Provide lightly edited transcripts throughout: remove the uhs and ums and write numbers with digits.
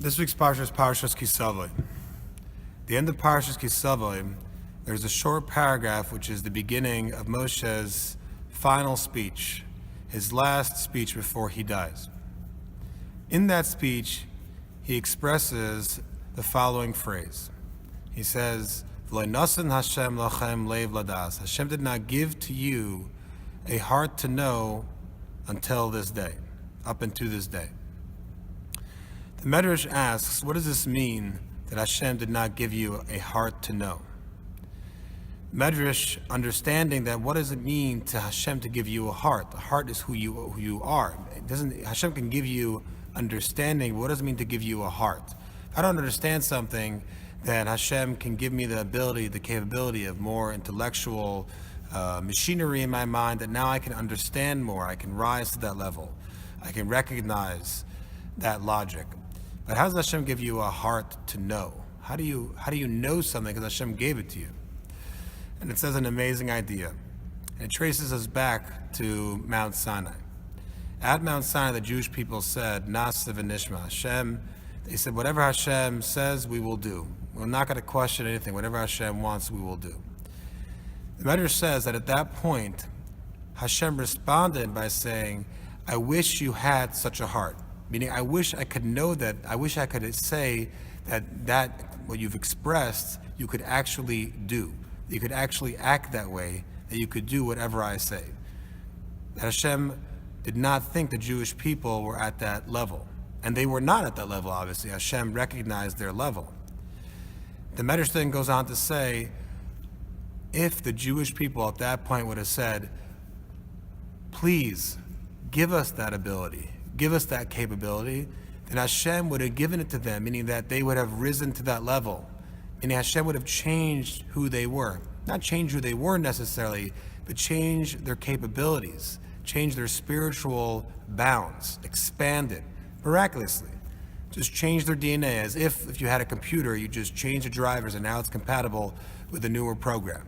This week's Parsha is Parshas Ki Savo2. The end of Parshas Ki Savo2, there's a short paragraph which is the beginning of Moshe's final speech, his last speech before he dies. In that speech, he expresses the following phrase. He says, "V'lo nasan Hashem lachem leiv ladas." Hashem did not give to you a heart to know until this day, up unto this day. The Medrash asks, what does this mean that Hashem did not give you a heart to know? Medrash, understanding that what does it mean to Hashem to give you a heart? The heart is who you are. Hashem can give you understanding. What does it mean to give you a heart? If I don't understand something, then Hashem can give me the ability, the capability of more intellectual machinery in my mind that now I can understand more. I can rise to that level. I can recognize that logic. But how does Hashem give you a heart to know? How do you know something because Hashem gave it to you? And it says an amazing idea. And it traces us back to Mount Sinai. At Mount Sinai, the Jewish people said, Na'aseh v'nishma. Hashem, they said, whatever Hashem says, we will do. We're not going to question anything. Whatever Hashem wants, we will do. The Medrash says that at that point, Hashem responded by saying, I wish you had such a heart. Meaning, I wish I could know that, I wish I could say that what you've expressed, you could actually do. You could actually act that way, that you could do whatever I say. That Hashem did not think the Jewish people were at that level. And they were not at that level, obviously. Hashem recognized their level. The Medrash then goes on to say, if the Jewish people at that point would have said, please, give us that ability, give us that capability, then Hashem would have given it to them, meaning that they would have risen to that level. Meaning Hashem would have changed who they were. Not changed who they were necessarily, but changed their capabilities, changed their spiritual bounds, expanded miraculously. Just change their DNA, as if you had a computer, you just change the drivers and now it's compatible with a newer program.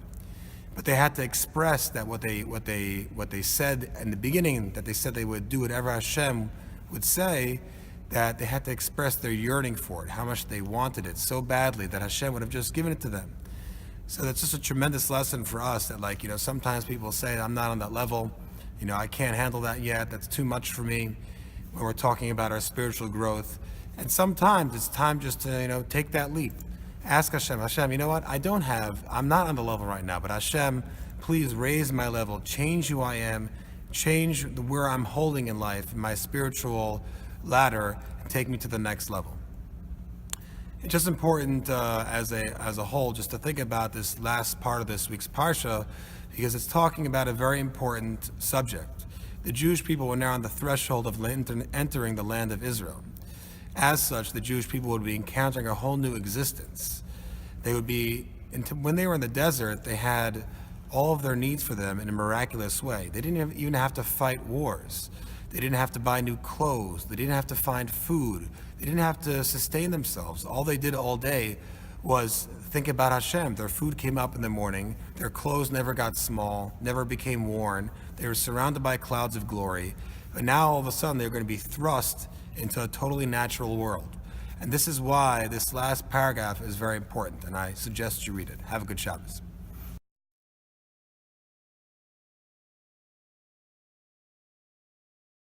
But they had to express that what they said in the beginning, that they said they would do whatever Hashem would say, that they had to express their yearning for it, how much they wanted it so badly that Hashem would have just given it to them. So that's just a tremendous lesson for us that sometimes people say, I'm not on that level, I can't handle that yet, that's too much for me when we're talking about our spiritual growth. And sometimes it's time just to, take that leap. Ask Hashem, you know what? I'm not on the level right now, but Hashem, please raise my level, change who I am, change where I'm holding in life, my spiritual ladder, and take me to the next level. It's just important as a whole just to think about this last part of this week's Parsha, because it's talking about a very important subject. The Jewish people were now on the threshold of entering the land of Israel. As such, the Jewish people would be encountering a whole new existence. They would be, when they were in the desert, they had all of their needs for them in a miraculous way. They didn't even have to fight wars. They didn't have to buy new clothes. They didn't have to find food. They didn't have to sustain themselves. All they did all day was think about Hashem. Their food came up in the morning. Their clothes never got small, never became worn. They were surrounded by clouds of glory. But now all of a sudden they're going to be thrust into a totally natural world. And this is why this last paragraph is very important, and I suggest you read it. Have a good Shabbos.